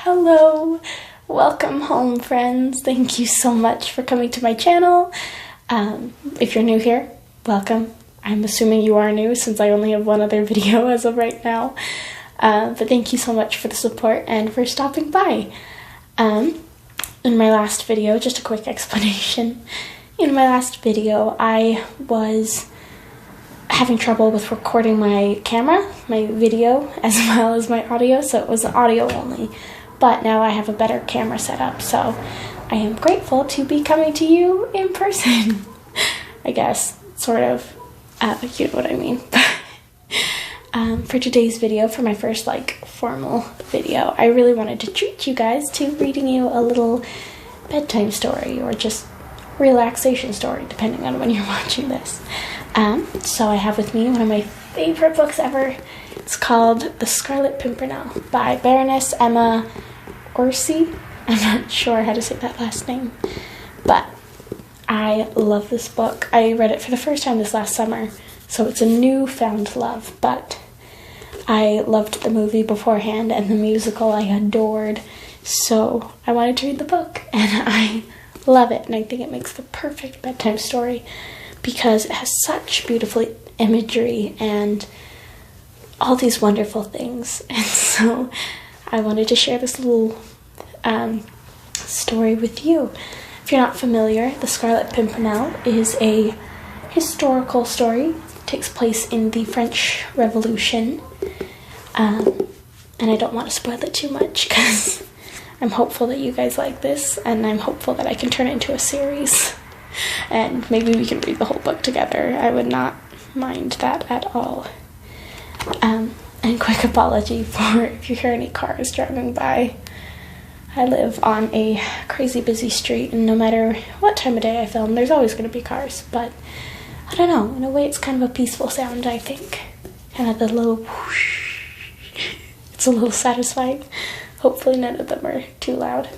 Hello, welcome home, friends. Thank you so much for coming to my channel. If you're new here, welcome. I'm assuming you are new since I only have one other video as of right now. But thank you so much for the support and for stopping by. In my last video, just a quick explanation. In my last video, I was having trouble with recording my camera, my video, as well as my audio, so it was audio only. But now I have a better camera setup, so I am grateful to be coming to you in person. I guess, sort of. You know what I mean. For today's video, for my first formal video, I really wanted to treat you guys to reading you a little bedtime story or just relaxation story, depending on when you're watching this. So I have with me one of my favorite books ever. It's called The Scarlet Pimpernel by Baroness Emma Orsi. I'm not sure how to say that last name, but I love this book. I read it for the first time this last summer, so it's a newfound love, but I loved the movie beforehand and the musical I adored, so I wanted to read the book, and I love it, and I think it makes the perfect bedtime story because it has such beautiful imagery and all these wonderful things. And so I wanted to share this little story with you. If you're not familiar, The Scarlet Pimpernel is a historical story. It takes place in the French Revolution. And I don't want to spoil it too much because I'm hopeful that you guys like this, and I'm hopeful that I can turn it into a series. And maybe we can read the whole book together. I would not mind that at all. And quick apology for if you hear any cars driving by. I live on a crazy busy street, and no matter what time of day I film, there's always going to be cars. But I don't know, in a way it's kind of a peaceful sound, I think. Kind of the little whoosh. It's a little satisfying. Hopefully none of them are too loud.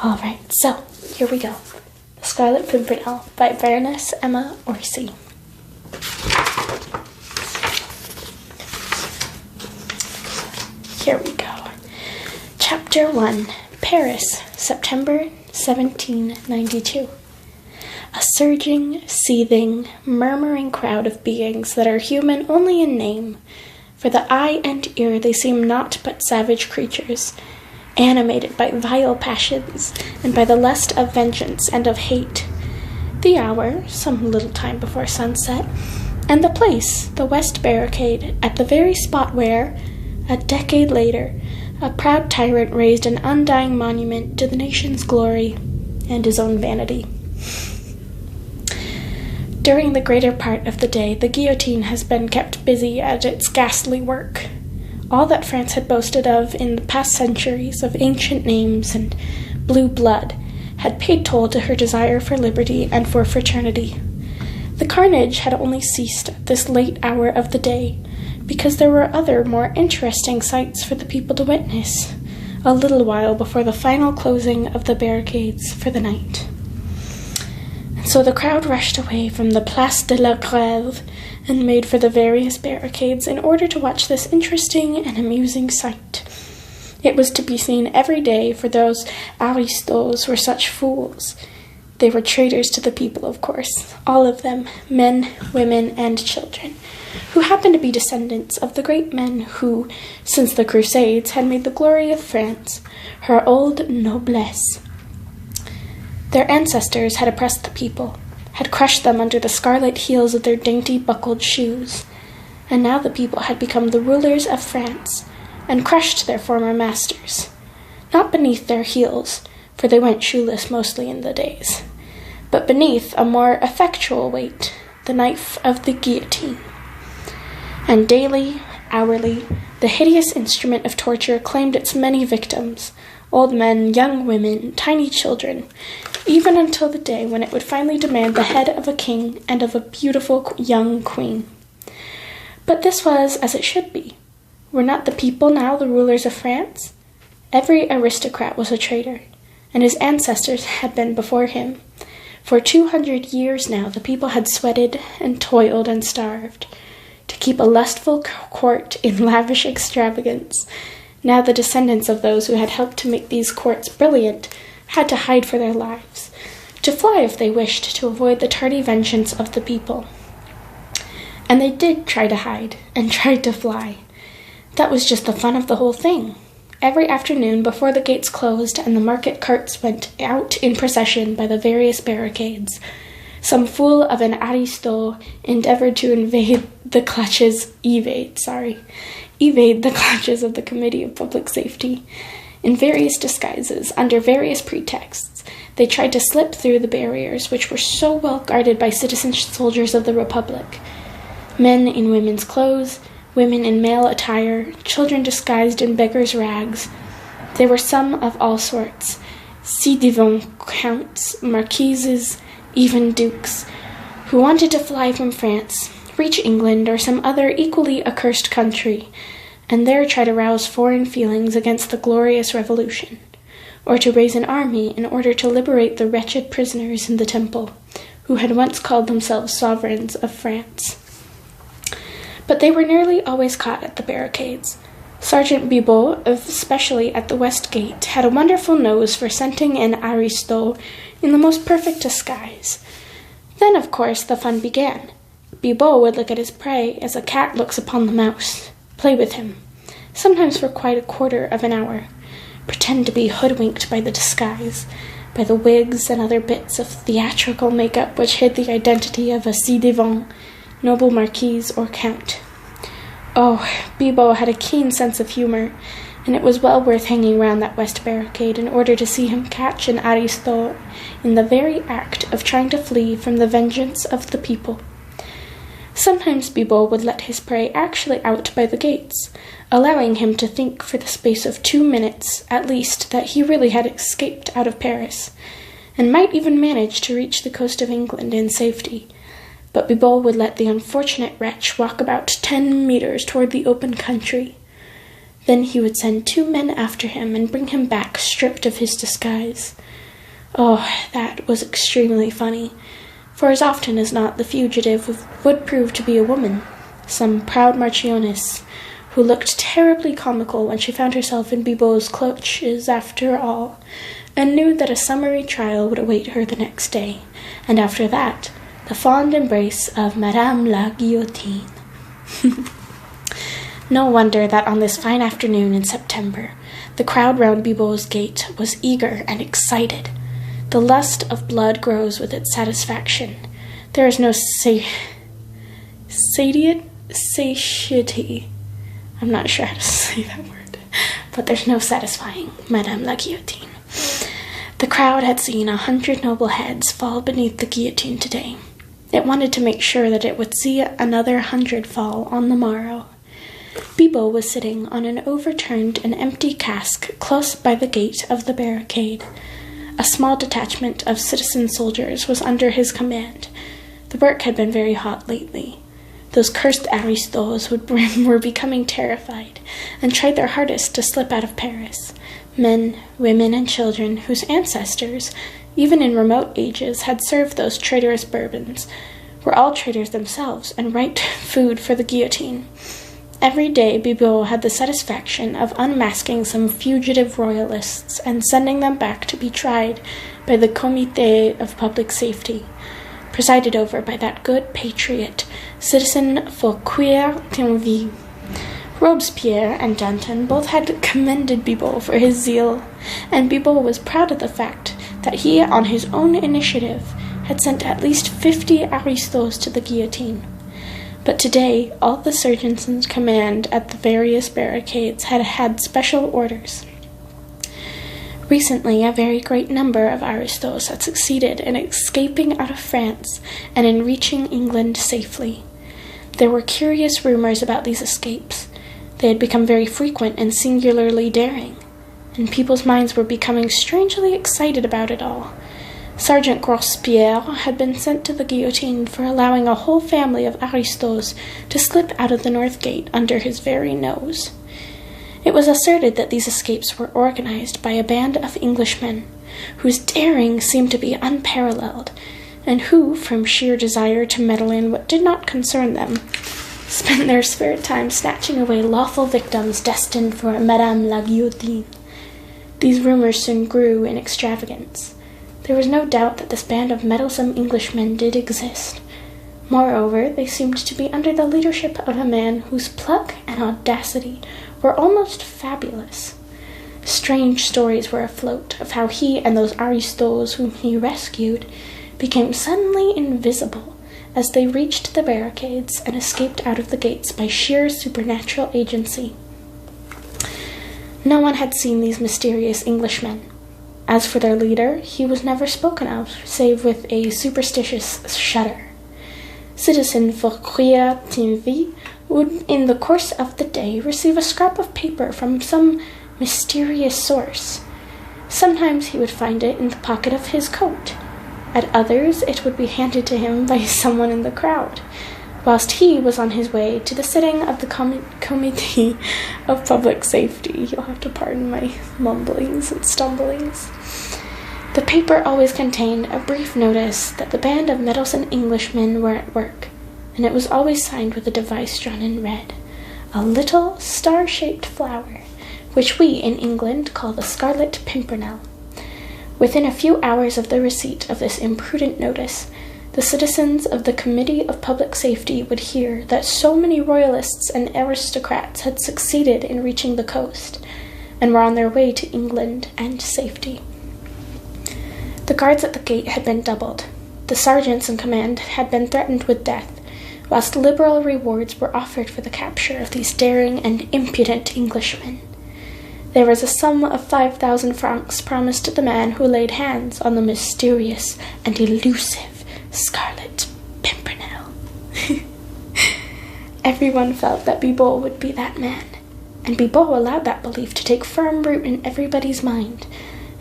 Alright, so here we go. The Scarlet Pimpernel by Baroness Emma Orsi. Here we go. Chapter 1. Paris, September 1792. A surging, seething, murmuring crowd of beings that are human only in name. For the eye and ear they seem naught but savage creatures, animated by vile passions, and by the lust of vengeance and of hate. The hour, some little time before sunset, and the place, the West Barricade, at the very spot where, a decade later, a proud tyrant raised an undying monument to the nation's glory and his own vanity. During the greater part of the day, the guillotine has been kept busy at its ghastly work. All that France had boasted of in the past centuries of ancient names and blue blood had paid toll to her desire for liberty and for fraternity. The carnage had only ceased at this late hour of the day, because there were other, more interesting sights for the people to witness, a little while before the final closing of the barricades for the night. And so the crowd rushed away from the Place de la Grève and made for the various barricades in order to watch this interesting and amusing sight. It was to be seen every day, for those aristos were such fools. They were traitors to the people, of course, all of them, men, women, and children, who happened to be descendants of the great men who, since the Crusades, had made the glory of France, her old noblesse. Their ancestors had oppressed the people, had crushed them under the scarlet heels of their dainty buckled shoes, and now the people had become the rulers of France, and crushed their former masters, not beneath their heels, for they went shoeless mostly in the days, but beneath a more effectual weight, the knife of the guillotine. And daily, hourly, the hideous instrument of torture claimed its many victims, old men, young women, tiny children, even until the day when it would finally demand the head of a king and of a beautiful young queen. But this was as it should be. Were not the people now the rulers of France? Every aristocrat was a traitor, and his ancestors had been before him. For 200 years now the people had sweated and toiled and starved to keep a lustful court in lavish extravagance, Now the descendants of those who had helped to make these courts brilliant had to hide for their lives, to fly if they wished to avoid the tardy vengeance of the people. And they did try to hide, and tried to fly. That was just the fun of the whole thing. Every afternoon, before the gates closed and the market carts went out in procession by the various barricades, some fool of an aristo endeavored to evade the clutches of the Committee of Public Safety. In various disguises, under various pretexts, they tried to slip through the barriers, which were so well guarded by citizen soldiers of the Republic. Men in women's clothes, women in male attire, children disguised in beggars' rags. There were some of all sorts, ci-devant counts, marquises, even dukes, who wanted to fly from France, reach England or some other equally accursed country, and there try to rouse foreign feelings against the glorious revolution, or to raise an army in order to liberate the wretched prisoners in the Temple, who had once called themselves sovereigns of France. But they were nearly always caught at the barricades. Sergeant Bibot, especially at the West Gate, had a wonderful nose for scenting an aristo in the most perfect disguise. Then, of course, the fun began. Bibot would look at his prey as a cat looks upon the mouse, play with him, sometimes for quite a quarter of an hour, pretend to be hoodwinked by the disguise, by the wigs and other bits of theatrical make-up which hid the identity of a ci-devant, noble marquise or count. Oh, Bibot had a keen sense of humor, and it was well worth hanging round that west barricade in order to see him catch an aristo in the very act of trying to flee from the vengeance of the people. Sometimes Bibot would let his prey actually out by the gates, allowing him to think for the space of 2 minutes, at least, that he really had escaped out of Paris, and might even manage to reach the coast of England in safety. But Bibot would let the unfortunate wretch walk about 10 meters toward the open country. Then he would send 2 men after him and bring him back stripped of his disguise. Oh, that was extremely funny, for as often as not the fugitive would prove to be a woman, some proud marchioness, who looked terribly comical when she found herself in Bibot's clutches after all, and knew that a summary trial would await her the next day, and after that, the fond embrace of Madame la Guillotine. No wonder that on this fine afternoon in September, the crowd round Bibot's gate was eager and excited. The lust of blood grows with its satisfaction. There is no satiety. I'm not sure how to say that word, but there's no satisfying Madame la Guillotine. The crowd had seen 100 noble heads fall beneath the guillotine today. It wanted to make sure that it would see another 100 fall on the morrow. Bibot was sitting on an overturned and empty cask close by the gate of the barricade. A small detachment of citizen soldiers was under his command. The work had been very hot lately. Those cursed aristos were becoming terrified, and tried their hardest to slip out of Paris. Men, women, and children whose ancestors, even in remote ages, had served those traitorous Bourbons, were all traitors themselves, and ripe food for the guillotine. Every day Bibot had the satisfaction of unmasking some fugitive royalists and sending them back to be tried by the Comité of Public Safety, presided over by that good patriot, Citizen Fouquier-Tinville. Robespierre and Danton both had commended Bibot for his zeal, and Bibot was proud of the fact that he, on his own initiative, had sent at least 50 aristos to the guillotine. But today, all the sergeants in command at the various barricades had had special orders. Recently, a very great number of aristos had succeeded in escaping out of France and in reaching England safely. There were curious rumors about these escapes. They had become very frequent and singularly daring, and people's minds were becoming strangely excited about it all. Sergeant Robespierre had been sent to the guillotine for allowing a whole family of aristos to slip out of the north gate under his very nose. It was asserted that these escapes were organized by a band of Englishmen, whose daring seemed to be unparalleled, and who, from sheer desire to meddle in what did not concern them, spent their spare time snatching away lawful victims destined for Madame la Guillotine. These rumors soon grew in extravagance. There was no doubt that this band of meddlesome Englishmen did exist. Moreover, they seemed to be under the leadership of a man whose pluck and audacity were almost fabulous. Strange stories were afloat of how he and those aristos whom he rescued became suddenly invisible as they reached the barricades and escaped out of the gates by sheer supernatural agency. No one had seen these mysterious Englishmen. As for their leader, he was never spoken of, save with a superstitious shudder. Citizen Fouquier-Tinville would, in the course of the day, receive a scrap of paper from some mysterious source. Sometimes he would find it in the pocket of his coat. At others, it would be handed to him by someone in the crowd, whilst he was on his way to the sitting of the Committee of Public Safety. You'll have to pardon my mumblings and stumblings. The paper always contained a brief notice that the band of meddlesome Englishmen were at work, and it was always signed with a device drawn in red, a little star-shaped flower, which we in England call the Scarlet Pimpernel. Within a few hours of the receipt of this imprudent notice, the citizens of the Committee of Public Safety would hear that so many royalists and aristocrats had succeeded in reaching the coast, and were on their way to England and safety. The guards at the gate had been doubled. The sergeants in command had been threatened with death, whilst liberal rewards were offered for the capture of these daring and impudent Englishmen. There was a sum of 5,000 francs promised to the man who laid hands on the mysterious and elusive Scarlet Pimpernel. Everyone felt that Bibot would be that man, and Bibot allowed that belief to take firm root in everybody's mind,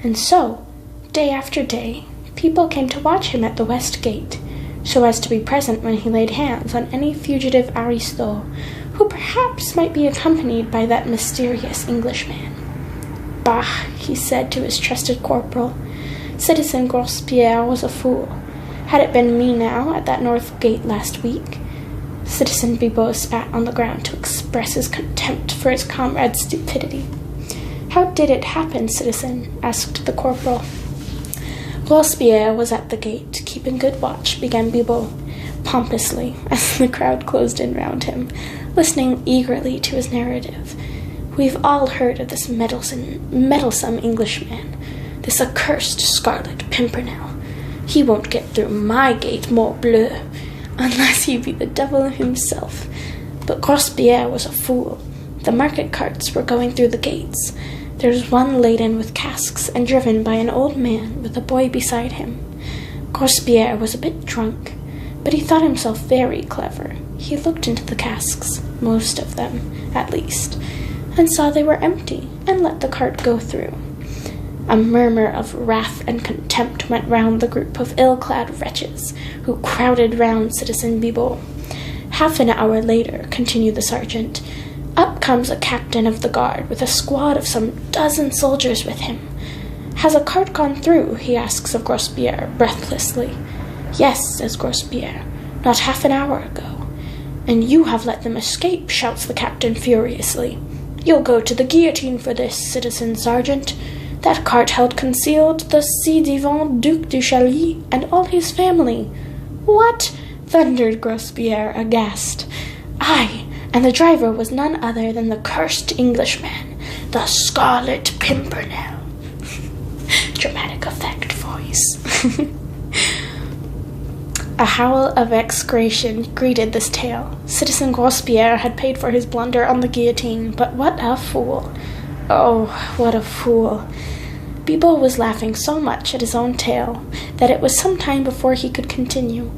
and so, day after day, people came to watch him at the west gate, so as to be present when he laid hands on any fugitive aristo who perhaps might be accompanied by that mysterious Englishman. Bah, he said to his trusted corporal, Citizen Grospierre was a fool. Had it been me now at that north gate last week? Citizen Bibot spat on the ground to express his contempt for his comrade's stupidity. How did it happen, citizen? Asked the corporal. Grospierre was at the gate, keeping good watch, began Bibot, pompously, as the crowd closed in round him, listening eagerly to his narrative. We've all heard of this meddlesome Englishman, this accursed Scarlet Pimpernel. He won't get through my gate, morbleu, unless he be the devil himself. But Grospierre was a fool. The market carts were going through the gates. There's one laden with casks and driven by an old man with a boy beside him. Grospierre was a bit drunk, but he thought himself very clever. He looked into the casks, most of them, at least, and saw they were empty, and let the cart go through. A murmur of wrath and contempt went round the group of ill-clad wretches who crowded round Citizen Bibot. Half an hour later, continued the sergeant, up comes a captain of the guard with a squad of some dozen soldiers with him. Has a cart gone through? He asks of Grospierre, breathlessly. Yes, says Grospierre, not half an hour ago. And you have let them escape, shouts the captain furiously. You'll go to the guillotine for this, citizen sergeant. That cart held concealed the ci-devant Duc de Chailly and all his family. What? Thundered Grospierre, aghast. Aye, and the driver was none other than the cursed Englishman, the Scarlet Pimpernel. Dramatic effect voice. A howl of execration greeted this tale. Citizen Grospierre had paid for his blunder on the guillotine, but what a fool! Oh, what a fool! Bibot was laughing so much at his own tale that it was some time before he could continue.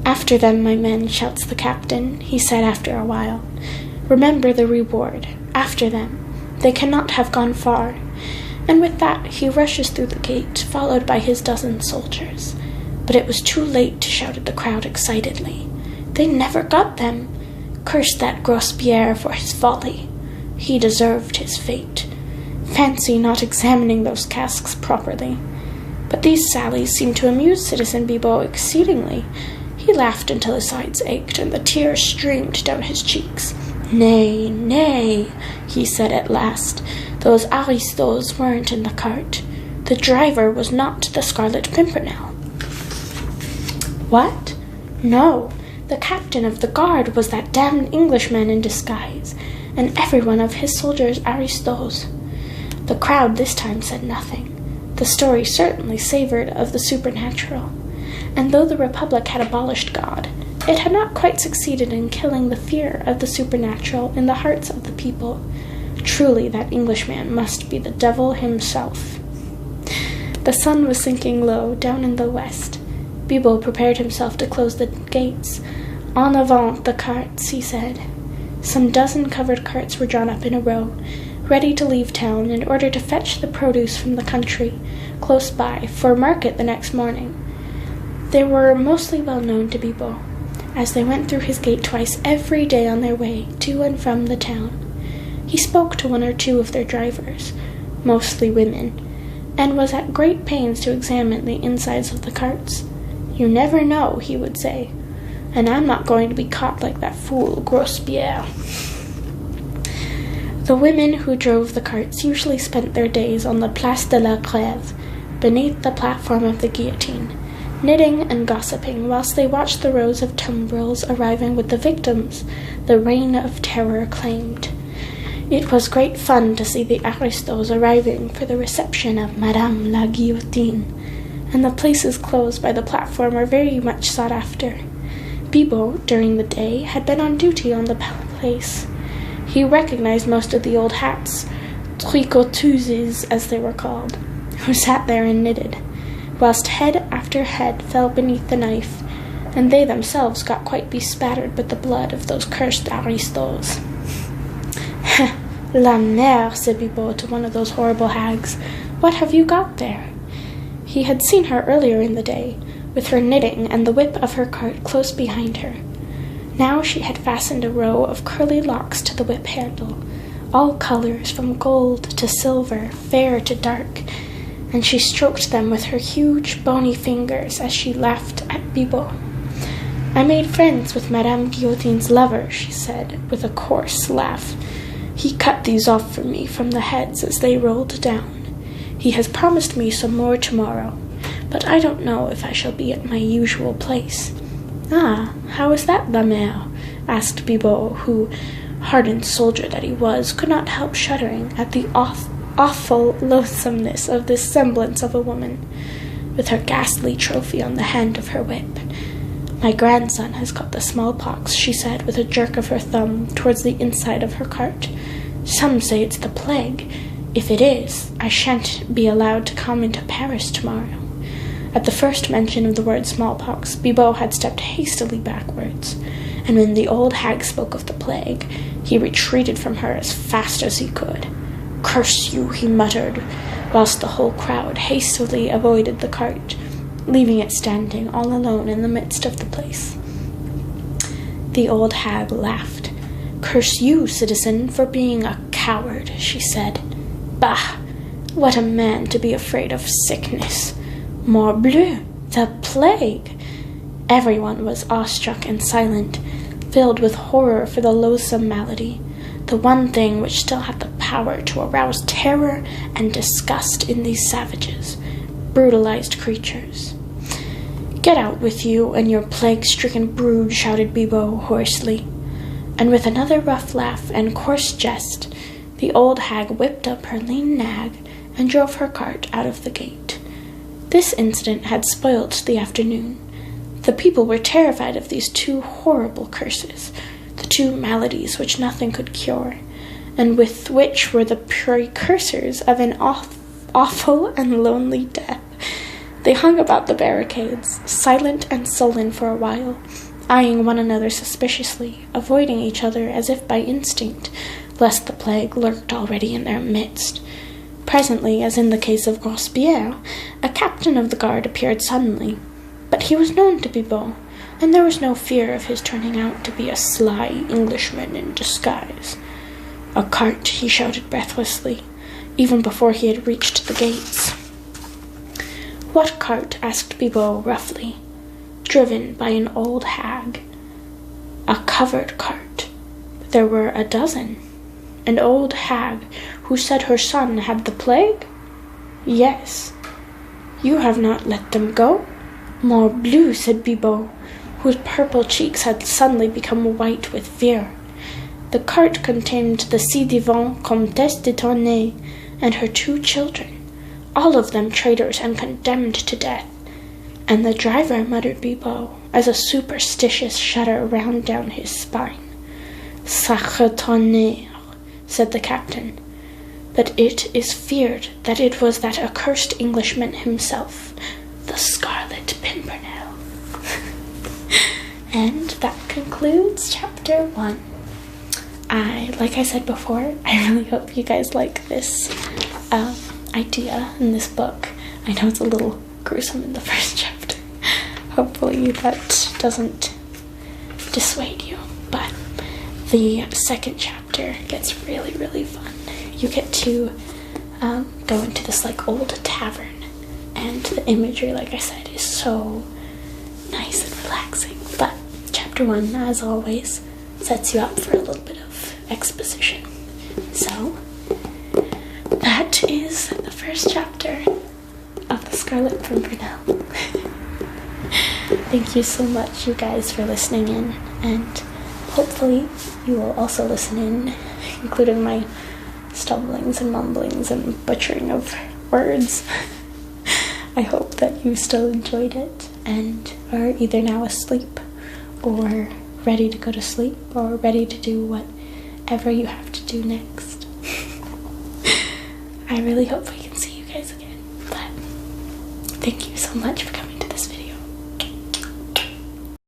After them, my men, shouts the captain, he said after a while. Remember the reward. After them. They cannot have gone far. And with that he rushes through the gate, followed by his dozen soldiers. But it was too late to shout at the crowd excitedly. They never got them. Curse that Grospierre for his folly. He deserved his fate. Fancy not examining those casks properly. But these sallies seemed to amuse Citizen Bibot exceedingly. He He laughed until his sides ached and the tears streamed down his cheeks. "Nay, nay," he said at last. "Those aristos weren't in the cart. The driver was not the Scarlet Pimpernel." "What? No, the captain of the guard was that damned Englishman in disguise, and every one of his soldiers aristos." The crowd this time said nothing. The story certainly savored of the supernatural, and though the Republic had abolished God, it had not quite succeeded in killing the fear of the supernatural in the hearts of the people. Truly, that Englishman must be the devil himself. The sun was sinking low down in the west. Bibot prepared himself to close the gates. "En avant the carts," he said. Some dozen covered carts were drawn up in a row, ready to leave town in order to fetch the produce from the country close by for market the next morning. They were mostly well known to Bibot, as they went through his gate twice every day on their way to and from the town. He spoke to one or two of their drivers, mostly women, and was at great pains to examine the insides of the carts. "You never know," he would say, "and I'm not going to be caught like that fool Grospierre." The women who drove the carts usually spent their days on the Place de la Grève, beneath the platform of the guillotine, knitting and gossiping whilst they watched the rows of tumbrils arriving with the victims the reign of terror claimed. It was great fun to see the aristos arriving for the reception of Madame la Guillotine, and the places closed by the platform were very much sought after. Bibot, during the day, had been on duty on the place. He recognized most of the old hats, tricoteuses as they were called, who sat there and knitted, whilst head after head fell beneath the knife, and they themselves got quite bespattered with the blood of those cursed aristos. "La mère," said Bibot to one of those horrible hags, "what have you got there?" He had seen her earlier in the day, with her knitting and the whip of her cart close behind her. Now she had fastened a row of curly locks to the whip handle, all colors from gold to silver, fair to dark, and she stroked them with her huge bony fingers as she laughed at Bibot. "I made friends with Madame Guillotine's lover," she said, with a coarse laugh. "He cut these off for me from the heads as they rolled down. He has promised me some more tomorrow, but I don't know if I shall be at my usual place." "Ah, how is that, la mère?" asked Bibot, who, hardened soldier that he was, could not help shuddering at the awful loathsomeness of this semblance of a woman, with her ghastly trophy on the hand of her whip. "My grandson has got the smallpox," she said, with a jerk of her thumb towards the inside of her cart. "Some say it's the plague. If it is, I shan't be allowed to come into Paris tomorrow." At the first mention of the word smallpox, Bibot had stepped hastily backwards, and when the old hag spoke of the plague, he retreated from her as fast as he could. "Curse you," he muttered, whilst the whole crowd hastily avoided the cart, leaving it standing all alone in the midst of the place. The old hag laughed. "Curse you, citizen, for being a coward," she said. "Bah! What a man to be afraid of sickness! Morbleu! The plague!" Everyone was awestruck and silent, filled with horror for the loathsome malady, the one thing which still had the power to arouse terror and disgust in these savages, brutalized creatures. "Get out with you and your plague-stricken brood," shouted Bibot hoarsely. And with another rough laugh and coarse jest, the old hag whipped up her lean nag and drove her cart out of the gate. This incident had spoilt the afternoon. The people were terrified of these two horrible curses, the two maladies which nothing could cure, and with which were the precursors of an awful and lonely death. They hung about the barricades, silent and sullen for a while, eyeing one another suspiciously, avoiding each other as if by instinct, lest the plague lurked already in their midst. Presently, as in the case of Grospierre, a captain of the guard appeared suddenly, but he was known to Bibot, and there was no fear of his turning out to be a sly Englishman in disguise. "A cart," he shouted breathlessly, even before he had reached the gates. "What cart?" asked Bibot roughly. driven by an old hag. A covered cart. There were a dozen. An old hag who said her son had the plague? Yes. You have not let them go? Morbleu, said Bibot, whose purple cheeks had suddenly become white with fear. The cart contained the ci-devant Comtesse de Tournay and her 2 children, all of them traitors and condemned to death. And the driver, muttered Bibot, as a superstitious shudder ran down his spine. Sacre tonnerre, said the captain, but it is feared that it was that accursed Englishman himself, the Scarlet Pimpernel. And that concludes chapter 1. Like I said before, I really hope you guys like this idea in this book. I know it's a little gruesome in the first chapter. Hopefully that doesn't dissuade you. But the second chapter gets really, really fun. You get to go into this like old tavern, and the imagery, like I said, is so nice and relaxing. But chapter 1, as always, sets you up for a little bit of exposition. So that is the first chapter of the Scarlet Pimpernel. Thank you so much, you guys, for listening in, and hopefully you will also listen in, including my stumblings and mumblings and butchering of words. I hope that you still enjoyed it and are either now asleep or ready to go to sleep or ready to do whatever you have to do next. I really hope we can see you guys again, but thank you so much for coming.